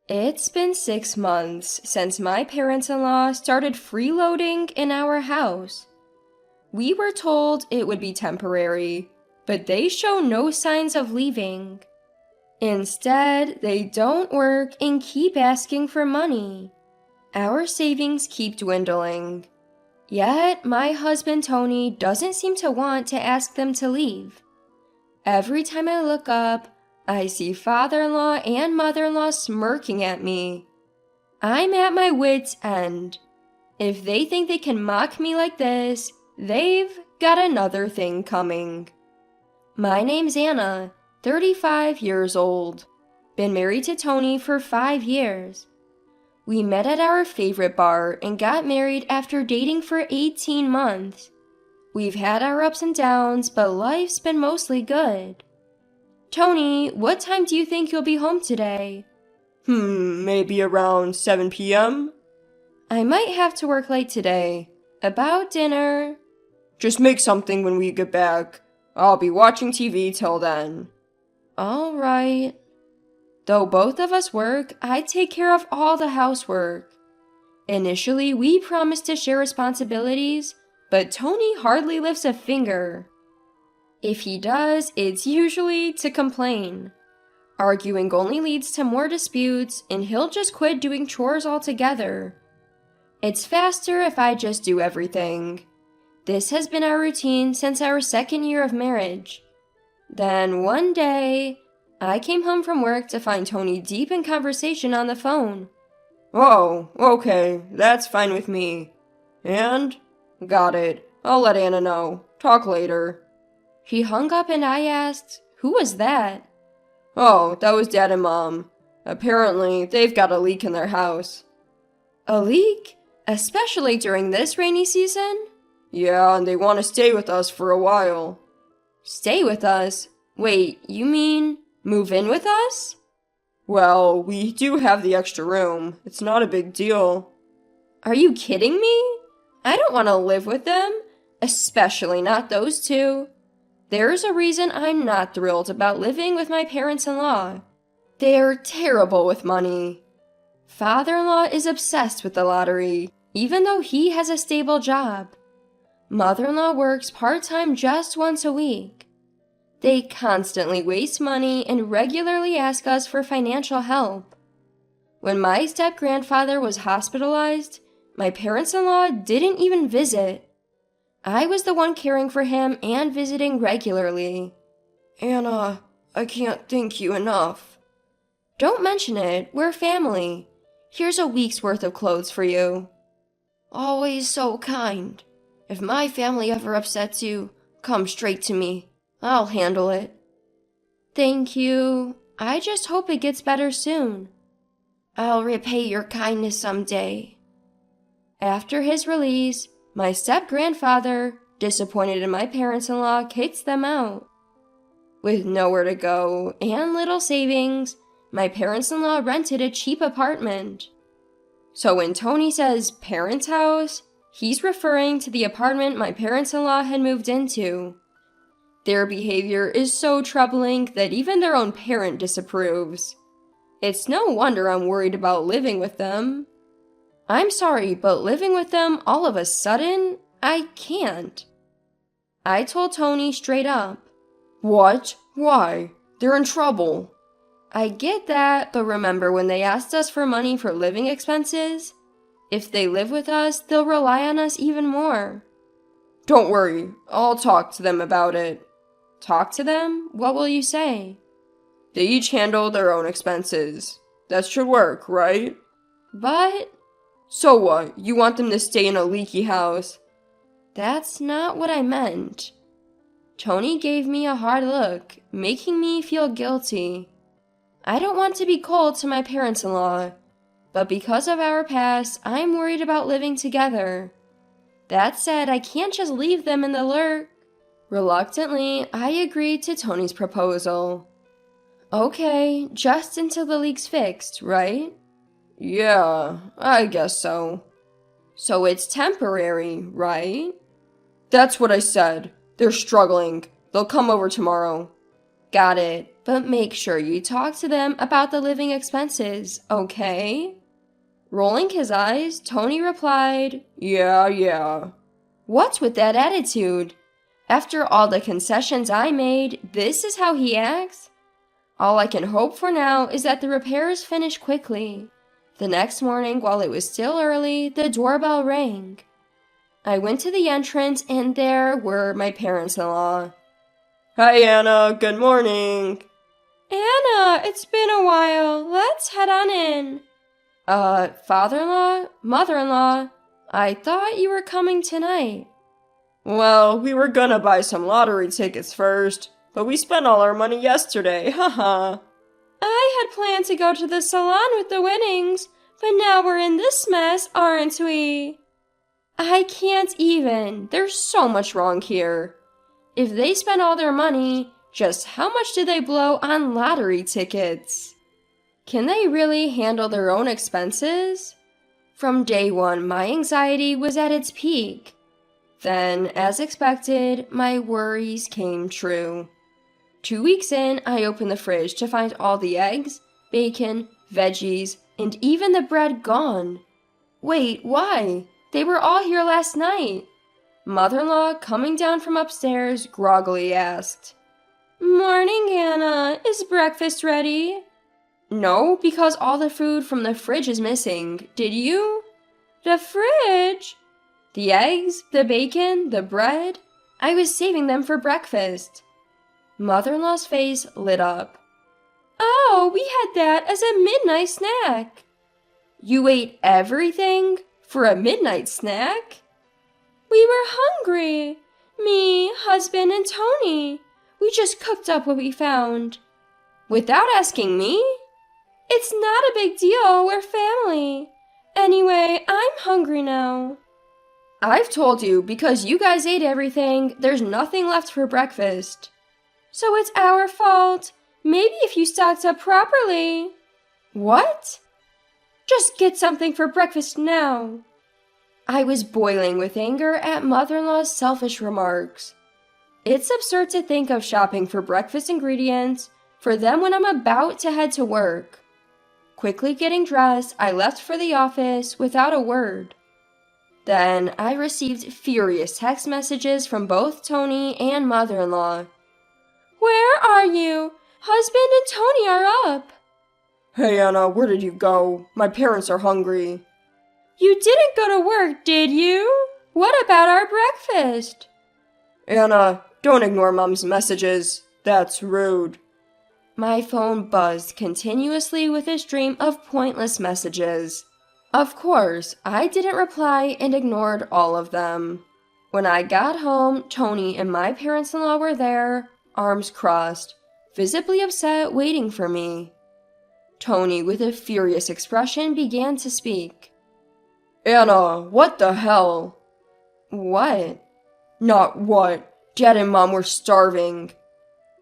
It's been 6 months since my parents-in-law started freeloading in our house. We were told it would be temporary, but they show no signs of leaving. Instead, they don't work and keep asking for money. Our savings keep dwindling. Yet, my husband Tony doesn't seem to want to ask them to leave. Every time I look up, I see father-in-law and mother-in-law smirking at me. I'm at my wit's end. If they think they can mock me like this, they've got another thing coming. My name's Anna, 35 years old. Been married to Tony for 5 years. We met at our favorite bar and got married after dating for 18 months. We've had our ups and downs, but life's been mostly good. Tony, what time do you think you'll be home today? Maybe around 7 p.m.? I might have to work late today. About dinner? Just make something when we get back. I'll be watching TV till then. All right. Though both of us work, I take care of all the housework. Initially, we promised to share responsibilities, but Tony hardly lifts a finger. If he does, it's usually to complain. Arguing only leads to more disputes, and he'll just quit doing chores altogether. It's faster if I just do everything. This has been our routine since our 2nd year of marriage. Then one day, I came home from work to find Tony deep in conversation on the phone. Oh, okay, that's fine with me. And? Got it. I'll let Anna know. Talk later. He hung up and I asked, "Who was that?" Oh, that was Dad and Mom. Apparently, they've got a leak in their house. A leak? Especially during this rainy season? Yeah, and they want to stay with us for a while. Stay with us? Wait, you mean move in with us? Well, we do have the extra room. It's not a big deal. Are you kidding me? I don't want to live with them, especially not those two. There's a reason I'm not thrilled about living with my parents-in-law. They're terrible with money. Father-in-law is obsessed with the lottery, even though he has a stable job. Mother-in-law works part-time just once a week. They constantly waste money and regularly ask us for financial help. When my step-grandfather was hospitalized, my parents-in-law didn't even visit. I was the one caring for him and visiting regularly. Anna, I can't thank you enough. Don't mention it, we're family. Here's a week's worth of clothes for you. Always so kind. If my family ever upsets you, come straight to me. I'll handle it. Thank you. I just hope it gets better soon. I'll repay your kindness someday. After his release, my step-grandfather, disappointed in my parents-in-law, kicked them out. With nowhere to go and little savings, my parents-in-law rented a cheap apartment. So when Tony says parents' house, he's referring to the apartment my parents-in-law had moved into. Their behavior is so troubling that even their own parent disapproves. It's no wonder I'm worried about living with them. I'm sorry, but living with them all of a sudden, I can't. I told Tony straight up. What? Why? They're in trouble. I get that, but remember when they asked us for money for living expenses? If they live with us, they'll rely on us even more. Don't worry, I'll talk to them about it. Talk to them? What will you say? They each handle their own expenses. That should work, right? But... So what? You want them to stay in a leaky house? That's not what I meant. Tony gave me a hard look, making me feel guilty. I don't want to be cold to my parents-in-law, but because of our past, I'm worried about living together. That said, I can't just leave them in the lurch. Reluctantly, I agreed to Tony's proposal. Okay, just until the leak's fixed, right? Yeah, I guess so. So it's temporary, right? That's what I said. They're struggling. They'll come over tomorrow. Got it. But make sure you talk to them about the living expenses, okay? Rolling his eyes, Tony replied, Yeah. What's with that attitude? After all the concessions I made, this is how he acts? All I can hope for now is that the repairs finish quickly. The next morning, while it was still early, the doorbell rang. I went to the entrance, and there were my parents-in-law. Hi, Anna. Good morning. Anna, it's been a while. Let's head on in. Father-in-law? Mother-in-law? I thought you were coming tonight. Well, we were gonna buy some lottery tickets first, but we spent all our money yesterday, haha. I had planned to go to the salon with the winnings, but now we're in this mess, aren't we? I can't even. There's so much wrong here. If they spent all their money, just how much did they blow on lottery tickets? Can they really handle their own expenses? From day one, my anxiety was at its peak. Then, as expected, my worries came true. 2 weeks in, I opened the fridge to find all the eggs, bacon, veggies, and even the bread gone. Wait, why? They were all here last night. Mother-in-law, coming down from upstairs, groggily asked, Morning, Anna. Is breakfast ready? No, because all the food from the fridge is missing. Did you? The fridge? The eggs, the bacon, the bread? I was saving them for breakfast. Mother-in-law's face lit up. Oh, we had that as a midnight snack. You ate everything for a midnight snack? We were hungry. Me, husband, and Tony. We just cooked up what we found. Without asking me? It's not a big deal. We're family. Anyway, I'm hungry now. I've told you, because you guys ate everything, there's nothing left for breakfast. So it's our fault. Maybe if you stocked up properly. What? Just get something for breakfast now. I was boiling with anger at mother-in-law's selfish remarks. It's absurd to think of shopping for breakfast ingredients for them when I'm about to head to work. Quickly getting dressed, I left for the office without a word. Then I received furious text messages from both Tony and mother-in-law. Where are you? Husband and Tony are up. Hey, Anna, where did you go? My parents are hungry. You didn't go to work, did you? What about our breakfast? Anna, don't ignore Mom's messages. That's rude. My phone buzzed continuously with a stream of pointless messages. Of course, I didn't reply and ignored all of them. When I got home, Tony and my parents-in-law were there, arms crossed, visibly upset, waiting for me. Tony, with a furious expression, began to speak. Anna, what the hell? What? Not what. Dad and Mom were starving.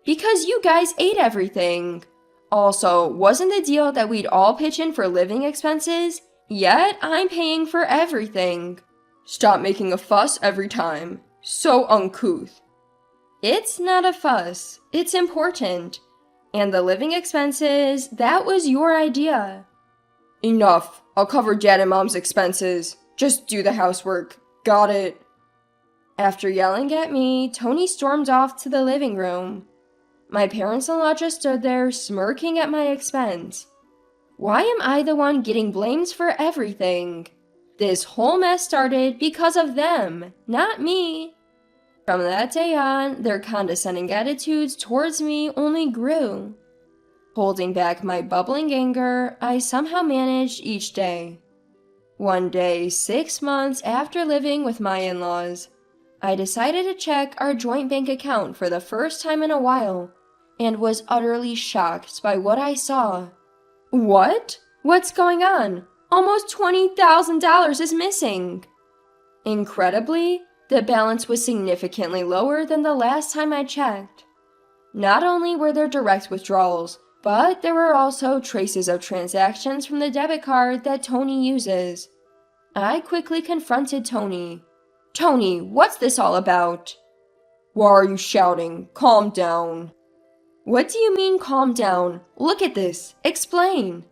Because you guys ate everything. Also, wasn't the deal that we'd all pitch in for living expenses? Yet, I'm paying for everything. Stop making a fuss every time. So uncouth. It's not a fuss. It's important. And the living expenses, that was your idea. Enough. I'll cover Dad and Mom's expenses. Just do the housework. Got it. After yelling at me, Tony stormed off to the living room. My parents-in-law just stood there, smirking at my expense. Why am I the one getting blamed for everything? This whole mess started because of them, not me. From that day on, their condescending attitudes towards me only grew. Holding back my bubbling anger, I somehow managed each day. One day, 6 months after living with my in-laws, I decided to check our joint bank account for the first time in a while, and was utterly shocked by what I saw. What? What's going on? Almost $20,000 is missing. Incredibly, the balance was significantly lower than the last time I checked. Not only were there direct withdrawals, but there were also traces of transactions from the debit card that Tony uses. I quickly confronted Tony. Tony, what's this all about? Why are you shouting? Calm down. What do you mean calm down? Look at this. Explain.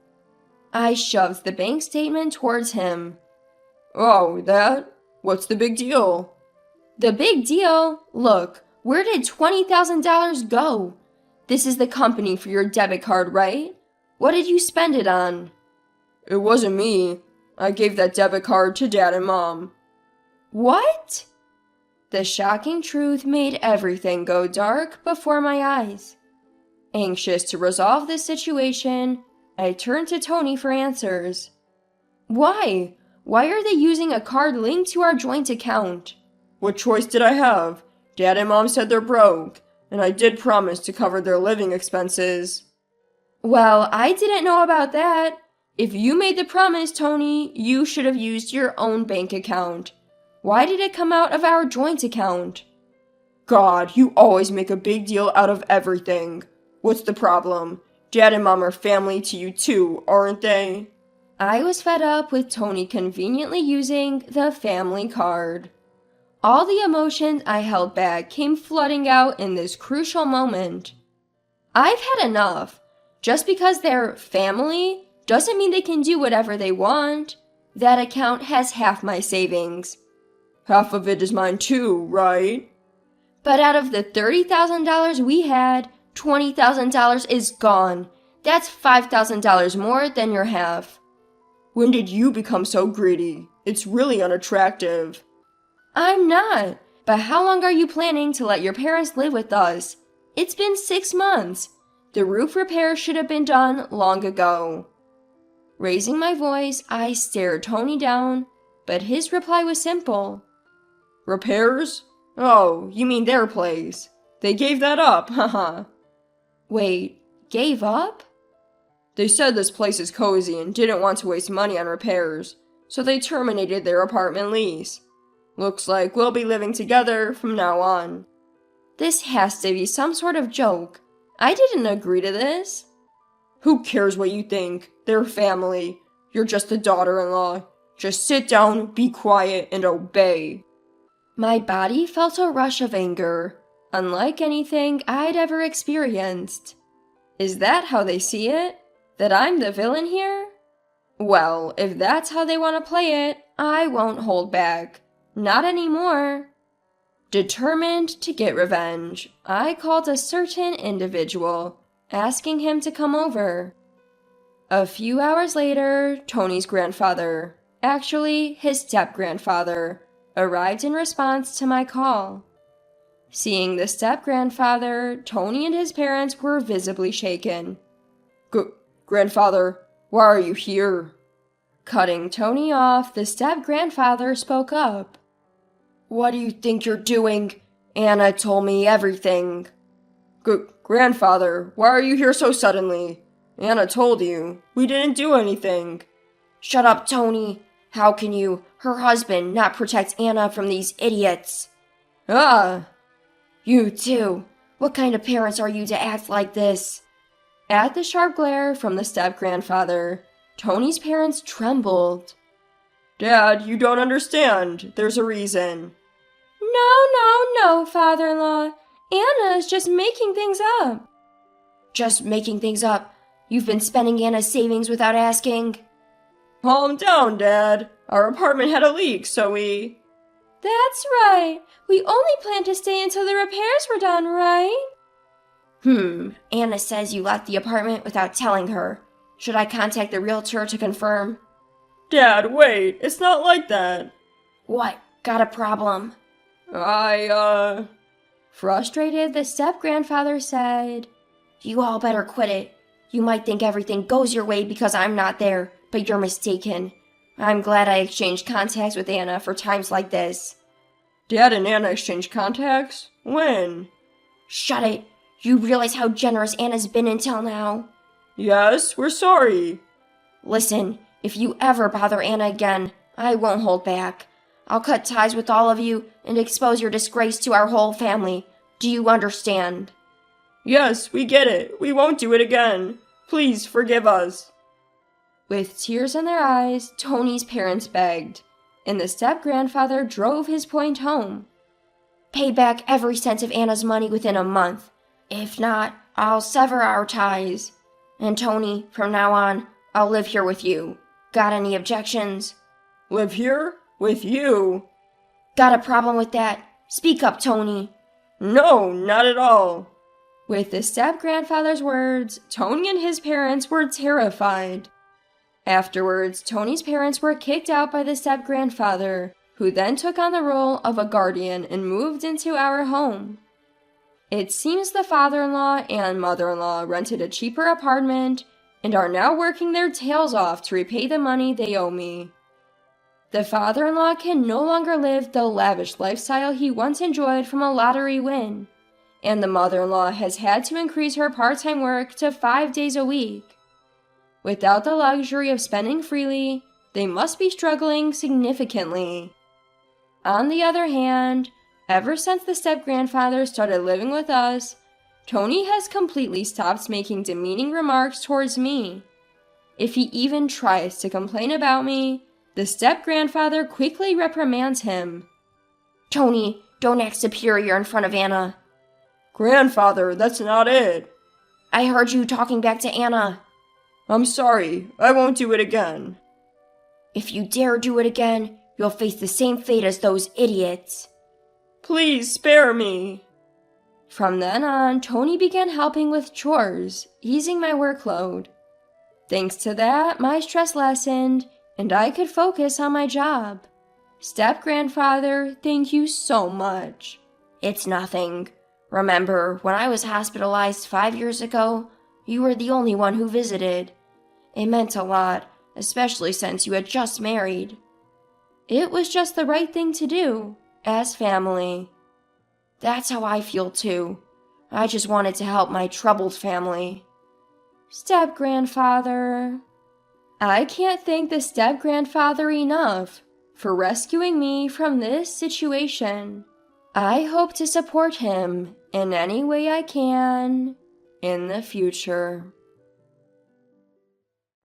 I shoved the bank statement towards him. Oh, that? What's the big deal? The big deal? Look, where did $20,000 go? This is the company for your debit card, right? What did you spend it on? It wasn't me. I gave that debit card to Dad and Mom. What? The shocking truth made everything go dark before my eyes. Anxious to resolve this situation, I turned to Tony for answers. Why? Why are they using a card linked to our joint account? What choice did I have? Dad and Mom said they're broke, and I did promise to cover their living expenses. Well, I didn't know about that. If you made the promise, Tony, you should have used your own bank account. Why did it come out of our joint account? God, you always make a big deal out of everything. What's the problem? Dad and Mom are family to you too, aren't they? I was fed up with Tony conveniently using the family card. All the emotions I held back came flooding out in this crucial moment. I've had enough. Just because they're family doesn't mean they can do whatever they want. That account has half my savings. Half of it is mine too, right? But out of the $30,000 we had, $20,000 is gone. That's $5,000 more than your half. When did you become so greedy? It's really unattractive. I'm not. But how long are you planning to let your parents live with us? It's been 6 months. The roof repair should have been done long ago. Raising my voice, I stared Tony down, but his reply was simple. Repairs? Oh, you mean their place. They gave that up, haha. Wait, gave up? They said this place is cozy and didn't want to waste money on repairs, so they terminated their apartment lease. Looks like we'll be living together from now on. This has to be some sort of joke. I didn't agree to this. Who cares what you think? They're family. You're just the daughter-in-law. Just sit down, be quiet, and obey. My body felt a rush of anger, unlike anything I'd ever experienced. Is that how they see it? That I'm the villain here? Well, if that's how they want to play it, I won't hold back. Not anymore. Determined to get revenge, I called a certain individual, asking him to come over. A few hours later, Tony's grandfather, actually his step-grandfather, arrived in response to my call. Seeing the step-grandfather, Tony and his parents were visibly shaken. Grandfather, why are you here? Cutting Tony off, the step-grandfather spoke up. What do you think you're doing? Anna told me everything. Grandfather, why are you here so suddenly? Anna told you. We didn't do anything. Shut up, Tony. How can you, her husband, not protect Anna from these idiots? Ah! You too. What kind of parents are you to act like this? At the sharp glare from the step-grandfather, Tony's parents trembled. Dad, you don't understand. There's a reason. No, father-in-law. Anna is just making things up. Just making things up? You've been spending Anna's savings without asking? Calm down, Dad. Our apartment had a leak, so we... That's right. We only planned to stay until the repairs were done, right? Anna says you left the apartment without telling her. Should I contact the realtor to confirm? Dad, wait. It's not like that. What? Got a problem? Frustrated, the step-grandfather said, You all better quit it. You might think everything goes your way because I'm not there, but you're mistaken. I'm glad I exchanged contacts with Anna for times like this. Dad and Anna exchanged contacts? When? Shut it. You realize how generous Anna's been until now? Yes, we're sorry. Listen, if you ever bother Anna again, I won't hold back. I'll cut ties with all of you and expose your disgrace to our whole family. Do you understand? Yes, we get it. We won't do it again. Please forgive us. With tears in their eyes, Tony's parents begged, and the step-grandfather drove his point home. Pay back every cent of Anna's money within a month. If not, I'll sever our ties. And Tony, from now on, I'll live here with you. Got any objections? Live here? With you? Got a problem with that? Speak up, Tony. No, not at all. With the step-grandfather's words, Tony and his parents were terrified. Afterwards, Tony's parents were kicked out by the step-grandfather, who then took on the role of a guardian and moved into our home. It seems the father-in-law and mother-in-law rented a cheaper apartment and are now working their tails off to repay the money they owe me. The father-in-law can no longer live the lavish lifestyle he once enjoyed from a lottery win, and the mother-in-law has had to increase her part-time work to 5 days a week. Without the luxury of spending freely, they must be struggling significantly. On the other hand, ever since the step-grandfather started living with us, Tony has completely stopped making demeaning remarks towards me. If he even tries to complain about me, the step-grandfather quickly reprimands him. Tony, don't act superior in front of Anna. Grandfather, that's not it. I heard you talking back to Anna. I'm sorry, I won't do it again. If you dare do it again, you'll face the same fate as those idiots. Please spare me. From then on, Tony began helping with chores, easing my workload. Thanks to that, my stress lessened, and I could focus on my job. Step-grandfather, thank you so much. It's nothing. Remember, when I was hospitalized 5 years ago, you were the only one who visited. It meant a lot, especially since you had just married. It was just the right thing to do, as family. That's how I feel too. I just wanted to help my troubled family. Step-grandfather. I can't thank the step-grandfather enough for rescuing me from this situation. I hope to support him in any way I can in the future.